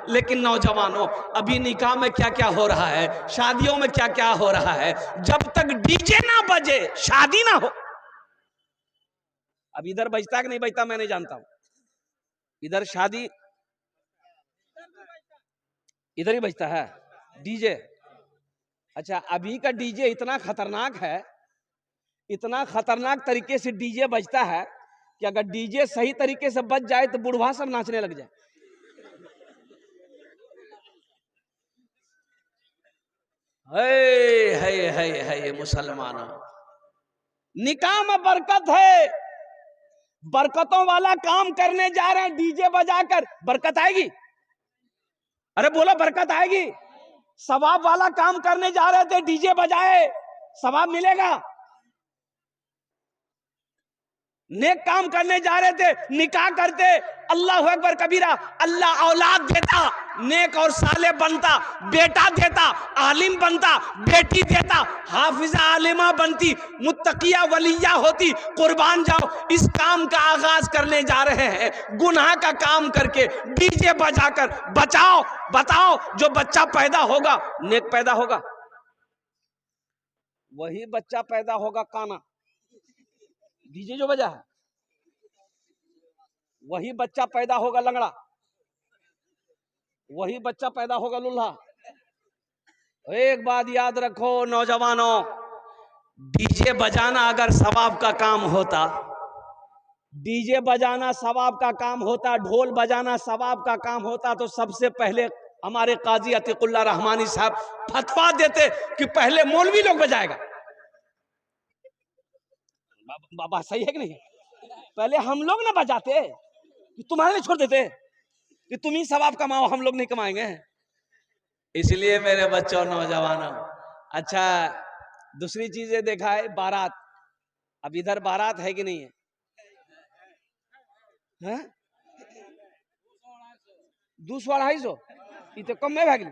लेकिन नौजवानों, अभी निकाह में क्या क्या हो रहा है, शादियों में क्या क्या हो रहा है, जब तक डीजे ना बजे शादी ना हो। अब इधर बजता है कि नहीं बजता मैं नहीं जानता हूं, इधर शादी इधर ही बजता है डीजे। अच्छा, अभी का डीजे इतना खतरनाक है, इतना खतरनाक तरीके से डीजे बजता है कि अगर डीजे सही तरीके से बज जाए तो बुढ़वा सब नाचने लग जाए। है मुसलमानों, निकाह में बरकत है, बरकतों वाला काम करने जा रहे हैं डीजे बजाकर, बरकत आएगी? अरे बोलो बरकत आएगी? सवाब वाला काम करने जा रहे थे, डीजे बजाए, सवाब मिलेगा? नेक काम करने जा रहे थे, निकाह करते, अल्लाह अकबर कबीरा, अल्लाह औलाद देता, नेक और साले बनता, बेटा देता, आलिम बनता, बेटी देता, हाफिजा आलिमा बनती, मुत्तकिया वलिया होती। कुर्बान जाओ, इस काम का आगाज करने जा रहे हैं, गुनाह का काम करके डीजे बजाकर। बचाओ, बताओ, जो बच्चा पैदा होगा नेक पैदा होगा? वही बच्चा पैदा होगा काना, डीजे जो बजा है, वही बच्चा पैदा होगा लंगड़ा, वही बच्चा पैदा होगा लुल्हा। एक बात याद रखो नौजवानों, डीजे बजाना अगर सवाब का काम होता, डीजे बजाना सवाब का काम होता, ढोल बजाना सवाब का काम होता, तो सबसे पहले हमारे काजी अतीकुल्लाह रहमानी साहब फतवा देते कि पहले मौलवी लोग बजाएगा। बाबा सही है कि नहीं? पहले हम लोग ना बजाते कि तुम्हारे लिए छोड़ देते कि तुम ही सवाब कमाओ, हम लोग नहीं कमाएंगे। इसलिए मेरे बच्चों नौजवानों, अच्छा दूसरी चीजें देखा है, बारात। अब इधर बारात है कि नहीं है? 200-250 ये तो कम में भाग।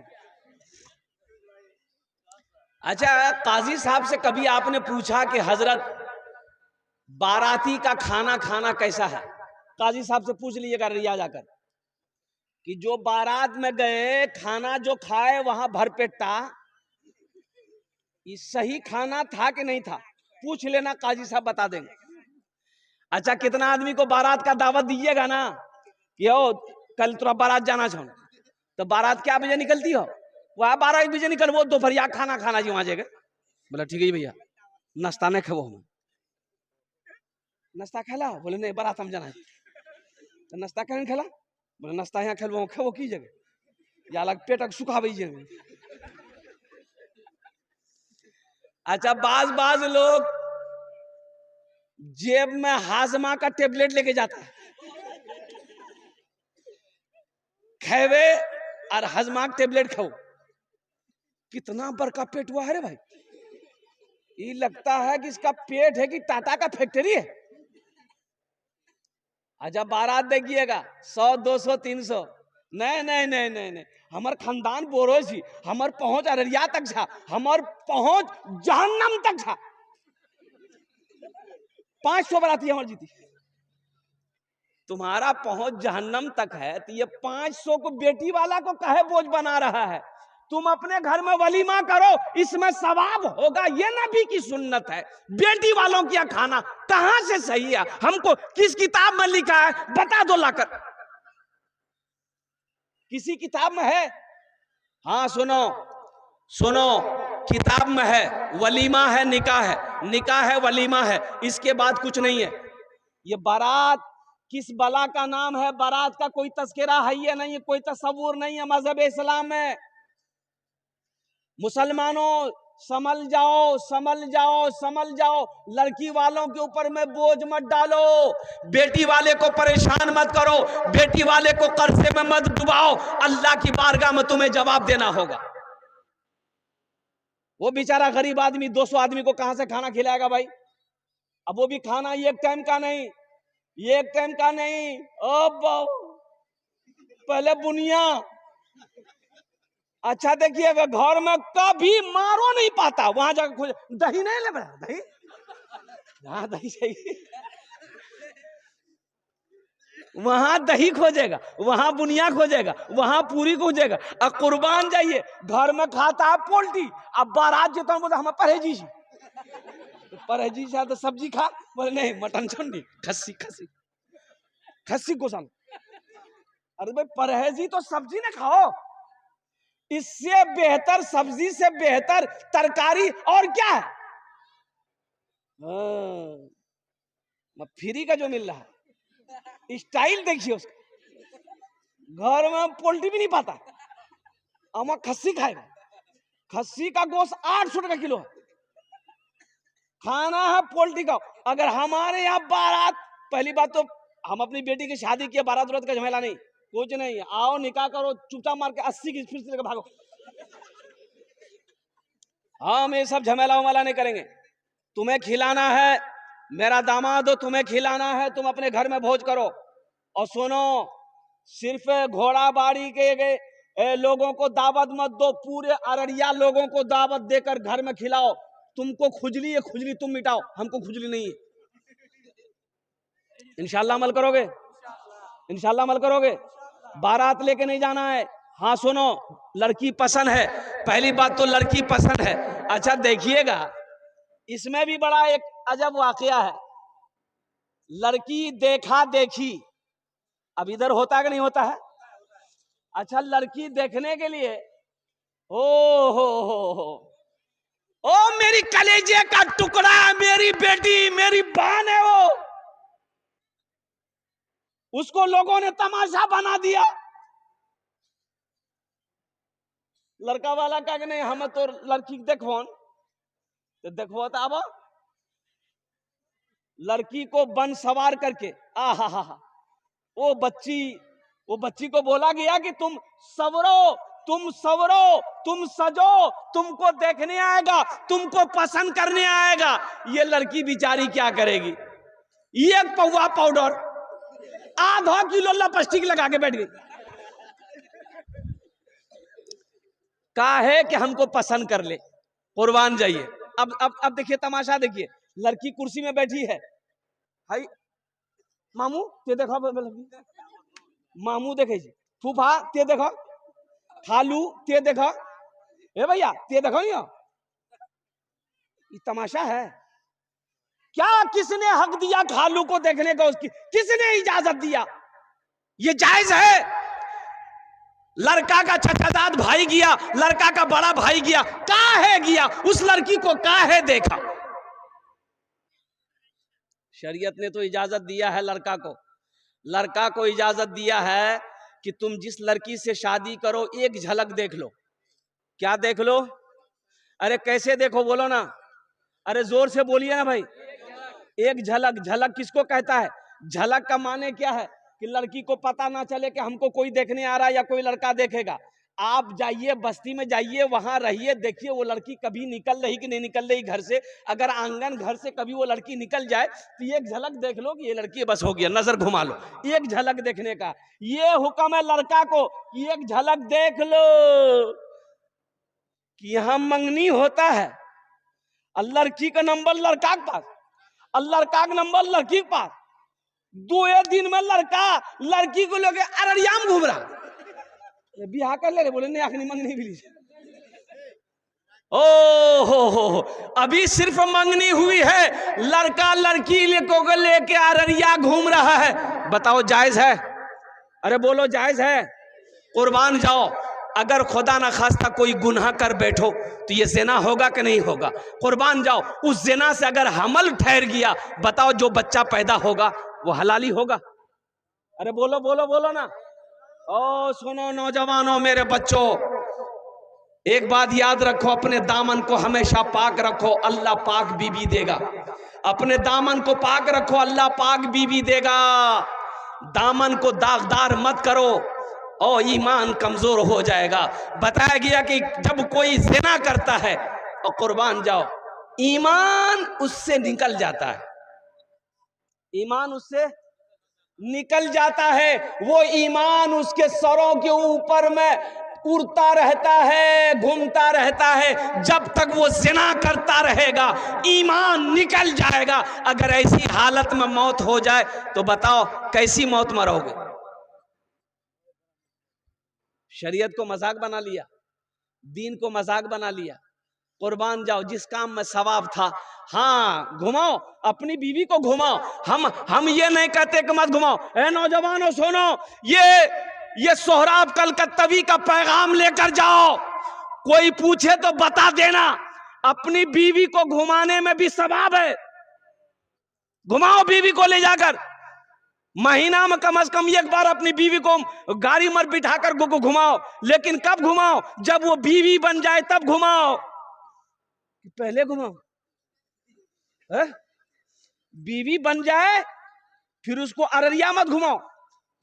अच्छा, काजी साहब से कभी आपने पूछा कि हजरत बाराती का खाना खाना कैसा है? काजी साहब से पूछ लीजिएगा रिया जाकर कि जो बारात में गए, खाना जो खाए वहां भरपेटा, ये सही खाना था कि नहीं था? पूछ लेना, काजी साहब बता देंगे। अच्छा, कितना आदमी को बारात का दावत दीजिएगा ना कि ओ कल तुरा बारात जाना चाहो, तो बारात क्या बजे निकलती हो? वह 12-1 बजे निकल, वो दोपहरिया खाना खाना जी वहां जगह। बोला ठीक है भैया, नाश्ता नहीं खेबो, हम नाश्ता खेला? बोले नहीं, बारात हम जाना है। तो नाश्ता कहीं खेला? बोले नाश्ता यहाँ खेलबो, खेबो की जगह, या अलग पेट सुखा बजे। अच्छा, बाज लोग जेब में हाजमा का टेबलेट लेके जाता है, खेवे और हजमा का टेबलेट खाओ। कितना बड़का पेट हुआ है रे भाई, ये लगता है कि इसका पेट है कि टाटा का फैक्ट्री है। अच्छा, बारात देखिएगा 100, 200, 300, नहीं नहीं नहीं नहीं नहीं, हमार खानदान बोरो छी, हमार पहुंच अररिया तक छा, हमार पहुंच जहन्नम तक छा। 500 बराती हमार जीती, तुम्हारा पहुंच जहन्नम तक है, तो ये 500 को बेटी वाला को कहे बोझ बना रहा है? तुम अपने घर में वलीमा करो, इसमें सवाब होगा, ये नबी की सुन्नत है। बेटी वालों की खाना कहां से सही है? हमको किस किताब में लिखा है बता दो लाकर, किसी किताब में है? हाँ सुनो सुनो, किताब में है, वलीमा है, निकाह है, निकाह है, वलीमा है, इसके बाद कुछ नहीं है। ये बारात किस बला का नाम है? बारात का कोई तस्करा है ये नहीं है, कोई तस्वुर नहीं है मजहब इस्लाम में। मुसलमानों समझ जाओ, समझ जाओ, समझ जाओ, लड़की वालों के ऊपर में बोझ मत डालो, बेटी वाले को परेशान मत करो, बेटी वाले को कर्जे में मत डुबाओ, अल्लाह की बारगाह में तुम्हें जवाब देना होगा। वो बेचारा गरीब आदमी 200 आदमी को कहां से खाना खिलाएगा भाई? अब वो भी खाना एक टाइम का नहीं, एक टाइम का नहीं, अब पहले बुनिया। अच्छा देखिए, घर में कभी मारो नहीं पाता, वहां जाकर दही नहीं ले, दही, हाँ दही चाहिए। वहां दही खोजेगा, वहां बुनिया खोजेगा, वहां पूरी खोजेगा। अब कुर्बान जाइए, घर में खाता है पोल्ट्री, अब बारात जो बोले हम परहेजी छी, परहेजी से तो सब्जी खा, बोले नहीं मटन छोड़ी, खस्सी खस्सी खस्सी गोशाला। अरे भाई परहेजी तो सब्जी ना खाओ, इससे बेहतर सब्जी से बेहतर तरकारी और क्या है? फ्री का जो मिल रहा है, स्टाइल देखिए उसका। घर में पोल्ट्री भी नहीं पाता, हम खस्सी खाएगा। खस्सी का गोश्त 800 रुपए किलो है, खाना है पोल्ट्री का। अगर हमारे यहाँ बारात, पहली बात तो हम अपनी बेटी की शादी किया, बारात उरात का झमेला नहीं, कुछ नहीं, आओ निकाह करो, चुपचाप मार के 80 की स्पीड से लेकर भागो। हम ये सब झमेला वमेला नहीं करेंगे। तुम्हें खिलाना है, मेरा दामाद हो, तुम्हें खिलाना है, तुम अपने घर में भोज करो। और सुनो, सिर्फ घोड़ा बाड़ी के लोगों को दावत मत दो, पूरे अररिया लोगों को दावत देकर घर में खिलाओ। तुमको खुजली है, खुजली तुम मिटाओ, हमको खुजली नहीं है। इंशाल्लाह अमल करोगे, इंशाल्लाह अमल करोगे। बारात लेके नहीं जाना है। हाँ सुनो, लड़की पसंद है, पहली बात तो लड़की पसंद है। अच्छा देखिएगा, इसमें भी बड़ा एक अजब वाकया है। लड़की देखा देखी, अब इधर होता है कि नहीं होता है? अच्छा लड़की देखने के लिए ओ मेरी कलेजे का टुकड़ा, मेरी बेटी, मेरी बहन है वो, उसको लोगों ने तमाशा बना दिया। लड़का वाला का नहीं, हम तो लड़की देखो तो देखो, अब लड़की को बन सवार करके वो बच्ची को बोला गया कि तुम सवरो, तुम सवरो, तुम सजो, तुमको देखने आएगा, तुमको पसंद करने आएगा। ये लड़की बेचारी क्या करेगी? ये पौवा पाउडर, आधा किलो लिपस्टिक लगा के बैठ गई। काहे कि हमको पसंद कर ले। कुर्बान जाइए। अब देखिए तमाशा, देखिए लड़की कुर्सी में बैठी है, हाई मामू ते देखो, मामू देखे, फूफा ते देखो, खालू ते देखो, ए भैया ते देखो, ये तमाशा है क्या? किसने हक दिया खालू को देखने का? उसकी किसने इजाजत दिया? ये जायज है? लड़का का चचादाद भाई गया, लड़का का बड़ा भाई गया, काहे गया? उस लड़की को काहे देखा? शरीयत ने तो इजाजत दिया है लड़का को इजाजत दिया है कि तुम जिस लड़की से शादी करो एक झलक देख लो। क्या देख लो? अरे कैसे देखो बोलो ना, अरे जोर से बोलिए ना भाई। एक झलक। झलक किसको कहता है? झलक का माने क्या है कि लड़की को पता ना चले कि हमको कोई देखने आ रहा है या कोई लड़का देखेगा। आप जाइए बस्ती में, जाइए वहां रहिए, देखिए वो लड़की कभी निकल रही कि नहीं निकल रही घर से। अगर आंगन घर से कभी वो लड़की निकल जाए तो एक झलक देख लो कि ये लड़की बस हो गया, नजर घुमा लो। एक झलक देखने का ये हुक्म है लड़का को, एक झलक देख लो कि यहां मंगनी होता है। लड़की का नंबर लड़का के पास, लड़का का नंबर लड़की के पास। 2 दिन में लड़का लड़की को लेके अररिया में घूम रहा, बिहार कर ले रहे, बोले नहीं आखिरी मंगनी मिली। ओ हो, अभी सिर्फ मंगनी हुई है, लड़का लड़की को लेके अररिया घूम रहा है। बताओ जायज है? अरे बोलो जायज है? कुर्बान जाओ। अगर खुदा ना खास्ता कोई गुनाह कर बैठो तो ये ज़िना होगा कि नहीं होगा? कुर्बान जाओ। उस ज़िना से अगर हमल ठहर गया, बताओ जो बच्चा पैदा होगा वो हलाली होगा? अरे बोलो बोलो बोलो ना। ओ सुनो नौजवानों, मेरे बच्चों, एक बात याद रखो, अपने दामन को हमेशा पाक रखो, अल्लाह पाक बीबी देगा। अपने दामन को पाक रखो, अल्लाह पाक बीबी देगा। दामन को दागदार मत करो और ईमान कमजोर हो जाएगा। बताया गया कि जब कोई ज़िना करता है और कुर्बान जाओ, ईमान उससे निकल जाता है, ईमान उससे निकल जाता है। वो ईमान उसके सरों के ऊपर में उड़ता रहता है, घूमता रहता है, जब तक वो ज़िना करता रहेगा ईमान निकल जाएगा। अगर ऐसी हालत में मौत हो जाए तो बताओ कैसी मौत मरोगे? शरीयत को मजाक बना लिया, दीन को मजाक बना लिया। कुर्बान जाओ, जिस काम में सवाब था। हाँ घुमाओ, अपनी बीवी को घुमाओ। हम ये नहीं कहते कि मत घुमाओ। ए नौजवानों सुनो, ये सोहराब कलकत्तवी का पैगाम लेकर जाओ। कोई पूछे तो बता देना, अपनी बीवी को घुमाने में भी सवाब है। घुमाओ बीवी को ले जाकर, महीना में कम से कम एक बार अपनी बीवी को गाड़ी में बिठाकर घुमाओ। लेकिन कब घुमाओ? जब वो बीवी बन जाए तब घुमाओ, पहले घुमाओ। बीवी बन जाए फिर उसको अररिया मत घुमाओ,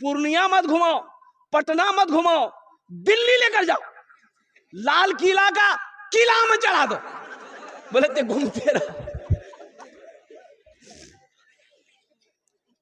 पूर्णिया मत घुमाओ, पटना मत घुमाओ, दिल्ली लेकर जाओ, लाल किला का किला में चढ़ा दो। बोले ते घूमते रहो।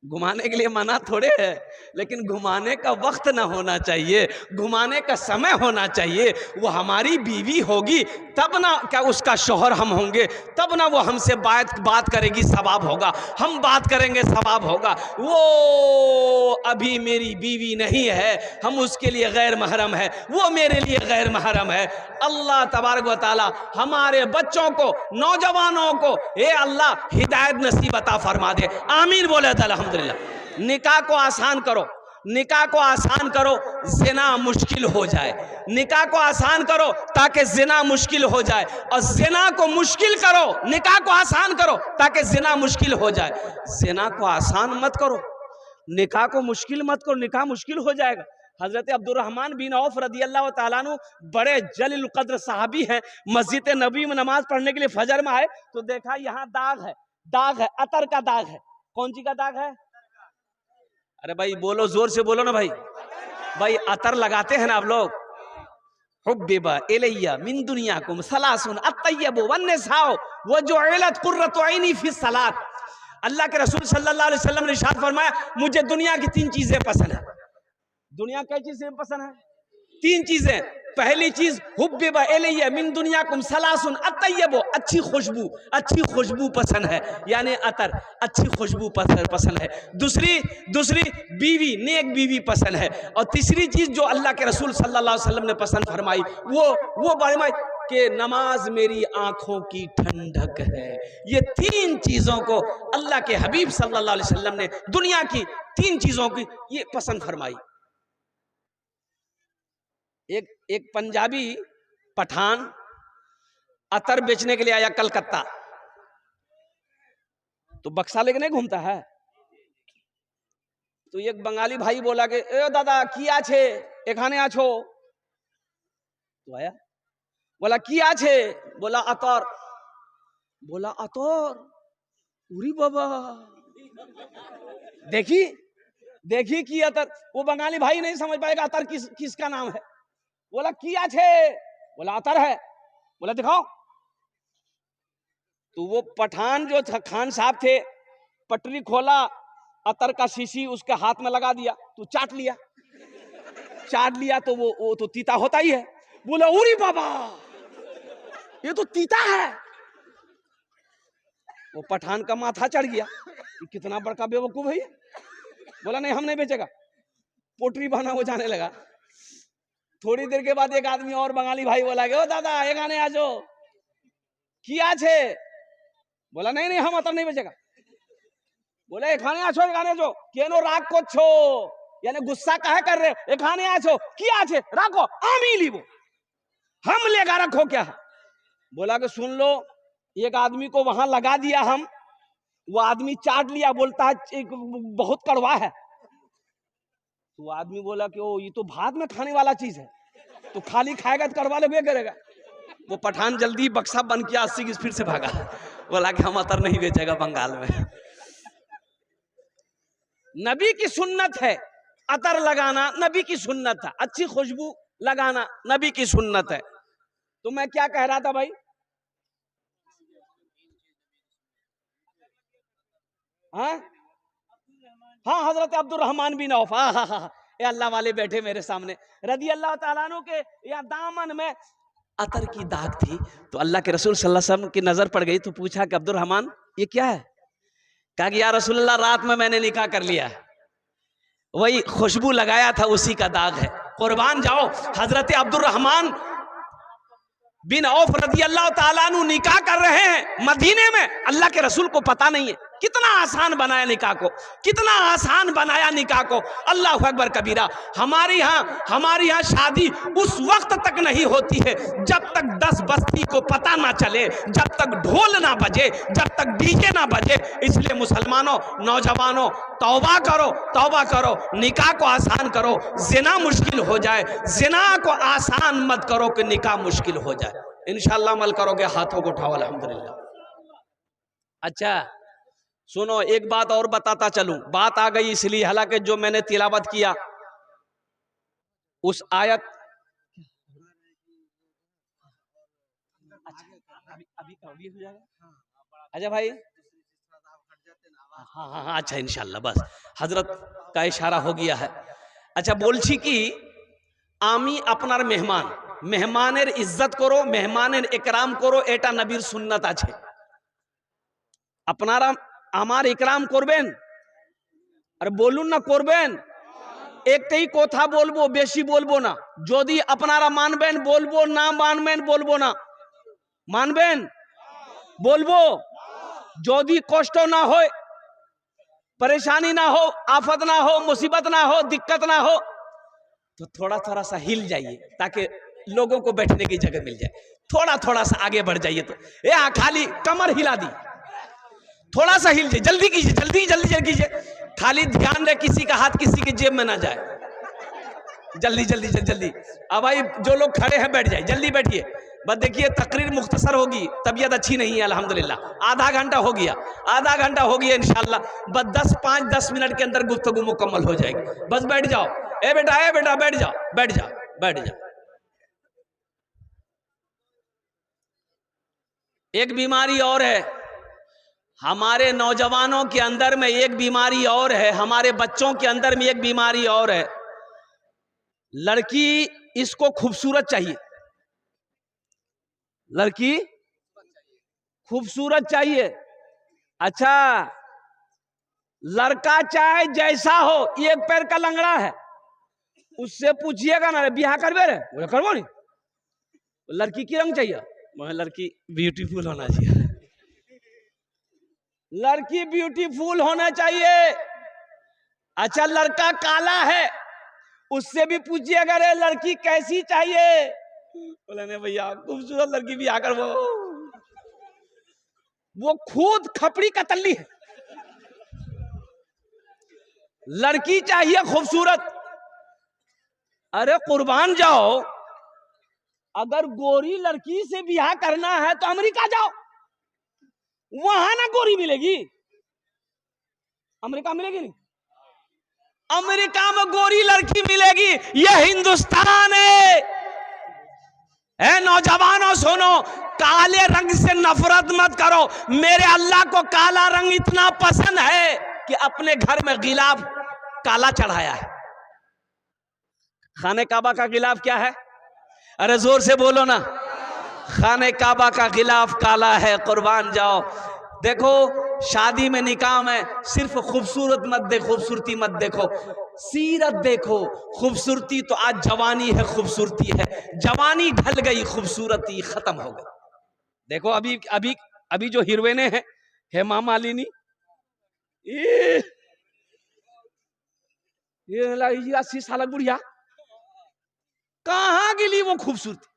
घुमाने के लिए मना थोड़े है, लेकिन घुमाने का वक्त ना होना चाहिए, घुमाने का समय होना चाहिए। वो हमारी बीवी होगी तब ना क्या उसका शौहर हम होंगे, तब ना वो हमसे बात करेगी सवाब होगा, हम बात करेंगे सवाब होगा। वो अभी मेरी बीवी नहीं है, हम उसके लिए गैर महरम है, वो मेरे लिए गैर महरम है। अल्लाह तबारक व तआला हमारे बच्चों को, नौजवानों को ए अल्लाह हिदायत नसीब अता फरमा दे। आमीन बोले तो अल्हम्दुलिल्लाह। निकाह को आसान करो, निकाह को आसान करो, ज़िना मुश्किल हो जाए। निकाह को आसान करो ताकि ज़िना मुश्किल हो जाए, और ज़िना को मुश्किल करो, निकाह को आसान करो ताकि ज़िना मुश्किल हो जाए। ज़िना को आसान मत करो, निकाह को मुश्किल मत करो, निकाह मुश्किल हो जाएगा। हजरत अब्दुर्रहमान बिन औफ रदी अल्लाह ताला अन्हु बड़े जलील कद्र सहाबी हैं। मस्जिद नबी में नमाज पढ़ने के लिए फजर में आए तो देखा यहाँ दाग है, अतर का दाग है। कौन सी का दाग है? अरे भाई बोलो, जोर से बोलो ना भाई अतर लगाते हैं ना आप लोग। हुब्बिबा इलैया मिन दुनियाकुम सलासुन अत्तय्यबु वन्निसाउ वजुइलत कुर्रतु ऐनी फी सलात। अल्लाह के रसूल सल्लल्लाहु अलैहि वसल्लम ने इरशाद फरमाया, मुझे दुनिया की 3 चीजें पसंद है। दुनिया क्या चीजें पसंद है? 3 चीजें। पहली चीज हुब्बिबा इलैया मिन दुनियाकुम सलासुन अत्तय्यबु, अच्छी खुशबू पसंद है, यानी अतर, अच्छी खुशबू पसंद है। दूसरी बीवी, नेक बीवी पसंद है। और तीसरी चीज जो अल्लाह के रसूल सल्लल्लाहु अलैहि वसल्लम ने पसंद फरमाई वो फरमाई कि नमाज मेरी आंखों की ठंडक है। ये 3 चीजों को अल्लाह के हबीब सल्लल्लाहु अलैहि वसल्लम ने, दुनिया की 3 चीजों की ये पसंद फरमाई। एक पंजाबी पठान अतर बेचने के लिए आया कलकत्ता, तो बक्सा लेके नहीं घूमता है। तो एक बंगाली भाई बोला कि ए दादा की आछे एखाने आछो? तो आया, बोला की आछे? बोला अतर। बोला अतर, उरी बाबा, देखी की अतर। वो बंगाली भाई नहीं समझ पाएगा अतर किसका नाम है। बोला किया छे? बोला अतर है। बोला दिखाओ। तो वो पठान जो खान साहब थे, पटरी खोला, अतर का शीशी उसके हाथ में लगा दिया, तो चाट लिया तो वो तो तीता होता ही है। बोला उरी बाबा, ये तो तीता है। वो पठान का माथा चढ़ गया, कितना बड़का बेवकूफ है ये। बोला नहीं, हम नहीं बेचेगा। पोटरी बना वो जाने लगा। थोड़ी देर के बाद एक आदमी और बंगाली भाई बोला ओ दादा एक आने आ जाओ, किया छे? बोला नहीं हम अतर नहीं बेचेगा। बोले एखाने आ छो, एखाने जो केनो राग को छो, यानी गुस्सा काहे कर रहे हो? एखाने आ छो, किया छे? राखो, आमी लीबो, हम लेगा रखो क्या। बोला कि सुन लो, एक आदमी को वहां लगा दिया हम, वो आदमी चाट लिया, बोलता है बहुत कड़वा है। तो आदमी बोला कि ओ ये तो भात में खाने वाला चीज है, तो खाली खाएगा तो कड़वा लोग करेगा। वो पठान जल्दी बक्सा बंद किया, 80 की स्पीड से भागा। बोला कि हम अतर नहीं बेचेगा बंगाल में। नबी की सुन्नत है अतर लगाना, नबी की सुन्नत है, अच्छी खुशबू लगाना नबी की सुन्नत है। तो मैं क्या कह रहा था भाई? हाँ, हजरत अब्दुर्रहमान बिन औफ। ये अल्लाह वाले बैठे मेरे सामने, रज़ी अल्लाह ताला अन्हु के या दामन में अतर की दाग थी। तो अल्लाह के रसूल सल्लल्लाहु अलैहि वसल्लम की नजर पड़ गई, तो पूछा कि अब्दुर रहमान ये क्या है? कहा कि या रसूलल्लाह रात में मैंने निकाह कर लिया है, वही खुशबू लगाया था उसी का दाग है। कुर्बान जाओ, हजरत अब्दुर रहमान बिन औफ रज़ी अल्लाह ताला अन्हु निकाह कर रहे हैं मदीने में। अल्लाह के रसूल को पता नहीं है कितना आसान बनाया निकाह को, कितना आसान बनाया निकाह को। अल्लाह अकबर कबीरा। हमारे यहाँ शादी उस वक्त तक नहीं होती है जब तक 10 बस्ती को पता ना चले, जब तक ढोल ना बजे, जब तक डीजे ना बजे। इसलिए मुसलमानों, नौजवानों, तौबा करो, तौबा करो, निकाह को आसान करो। जिना मुश्किल हो जाए, जिना को आसान मत करो कि निकाह मुश्किल हो जाए। इंशाअल्लाह अमल करोगे, हाथों को उठाओ अल्हम्दुलिल्लाह। अच्छा सुनो, एक बात और बताता चलूं, बात आ गई इसलिए, हालांकि जो मैंने तिलावत किया उस आयत, अभी हो जाएगा। अच्छा भाई, हाँ, अच्छा इंशाल्लाह, बस हजरत का इशारा हो गया है। अच्छा बोलছি কি আমি আপনার মেহমান, মেহমানের ইজ্জত করো, মেহমানের ইকরাম করো, এটা নবীর সুন্নাত আছে। আপনারা আমার ইকরাম করবেন আর বলুন না করবেন। একটাই কথা বলবো, বেশি বলবো না। যদি আপনারা মানবেন বলবো, না মানবেন বলবো না। মানবেন বলবো, যদি কষ্ট না হয়, परेशानी ना हो, आफत ना हो, मुसीबत ना हो, दिक्कत ना हो, तो थोड़ा थोड़ा सा हिल जाइए ताकि लोगों को बैठने की जगह मिल जाए। थोड़ा थोड़ा सा आगे बढ़ जाइए। तो ये खाली कमर हिला दी, थोड़ा सा हिल जाइए, जल्दी कीजिए, जल्दी जल्दी जल्दी कीजिए। खाली ध्यान रहे किसी का हाथ किसी के जेब में ना जाए। जल्दी जल्दी जल्दी जल्दी। अब भाई जो लोग खड़े हैं बैठ जाए, जल्दी बैठिए। बस देखिए तकरीर मुख्तसर होगी, तबीयत अच्छी नहीं है अल्हम्दुलिल्लाह। आधा घंटा हो गया, आधा घंटा हो गया इंशाल्लाह। बस 5-10 मिनट के अंदर गुफ्तगू मुकम्मल हो जाएगी। बस बैठ जाओ, ए बेटा बैठ जाओ, बैठ जाओ, बैठ जाओ। एक बीमारी और है हमारे नौजवानों के अंदर में, एक बीमारी और है हमारे बच्चों के अंदर में, एक बीमारी और है। लड़की इसको खूबसूरत चाहिए, लड़की खूबसूरत चाहिए। अच्छा लड़का चाहे जैसा हो, एक पैर का लंगड़ा है, उससे पूछिएगा ना ब्याह करबे रे, बोले करबो नहीं। लड़की की रंग चाहिए, लड़की ब्यूटीफुल होना चाहिए, लड़की ब्यूटीफुल होना चाहिए। अच्छा लड़का काला है, उससे भी पूछिएगा रे लड़की कैसी चाहिए, बोले नहीं भैया खूबसूरत लड़की भी आकर वो खुद खपड़ी का तल्ली है। लड़की चाहिए खूबसूरत। अरे कुर्बान जाओ, अगर गोरी लड़की से ब्याह करना है तो अमेरिका जाओ, वहां ना गोरी मिलेगी। अमेरिका मिलेगी नहीं, अमेरिका में गोरी लड़की मिलेगी। यह हिंदुस्तान है। नौजवानों सुनो, काले रंग से नफरत मत करो। मेरे अल्लाह को काला रंग इतना पसंद है कि अपने घर में गिलाफ काला चढ़ाया है। खाने काबा का गिलाफ क्या है? अरे जोर से बोलो ना। खाने काबा का गिलाफ काला है। कुर्बान जाओ। देखो शादी में, निकाह में सिर्फ खूबसूरत मत देखो, खूबसूरती मत देखो, सीरत देखो। खूबसूरती तो आज जवानी है, खूबसूरती है। जवानी ढल गई, खूबसूरती खत्म हो गई। देखो अभी अभी अभी जो हीरोइने हैं, हेमा मालिनी, ये 80 साल बुढ़िया, कहां गिली वो खूबसूरती?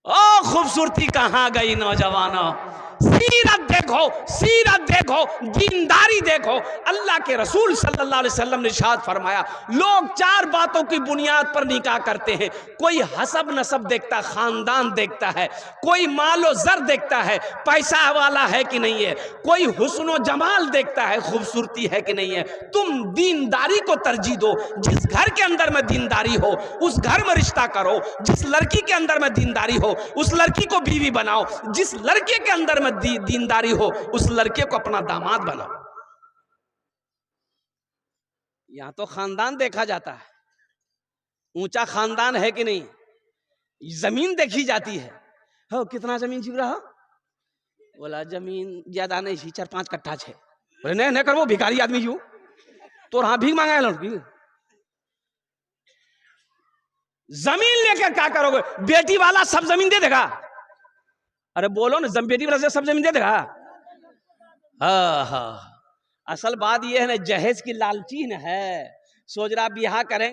ओ खूबसूरती कहां गई नौजवानों? सीरत देखो, सीरत देखो, दीनदारी देखो। अल्लाह के रसूल सल्लल्लाहु अलैहि वसल्लम ने इरशाद फरमाया, लोग 4 बातों की बुनियाद पर निकाह करते हैं। कोई हसब नसब देखता, खानदान देखता है, कोई मालो जर देखता है, पैसा वाला है कि नहीं है, कोई हुस्न जमाल देखता है, खूबसूरती है कि नहीं है। तुम दीनदारी को तरजीह दो। जिस घर के अंदर में दीनदारी हो उस घर में रिश्ता करो। जिस लड़की के अंदर में दीनदारी हो उस लड़की को बीवी बनाओ। जिस लड़के के अंदर में दीनदारी हो उस लड़के को अपना दामाद बनाओ। यहाँ तो खानदान देखा जाता है, ऊंचा खानदान है कि नहीं, जमीन देखी जाती है। हो कितना जमीन जीव रहा? बोला जमीन ज्यादा नहीं थी, 4-5 कट्ठा छे। बोले नहीं नहीं कर, वो भिखारी आदमी जीव तो हाँ भीख मांगा लड़की। जमीन लेकर क्या करोगे? बेटी वाला सब जमीन दे देगा? अरे बोलो ना, बेटी वाला से सब जमीन दे देगा? हाँ, असल बात यह है ना, जहेज की लालची न है, सोच रहा बियाह करें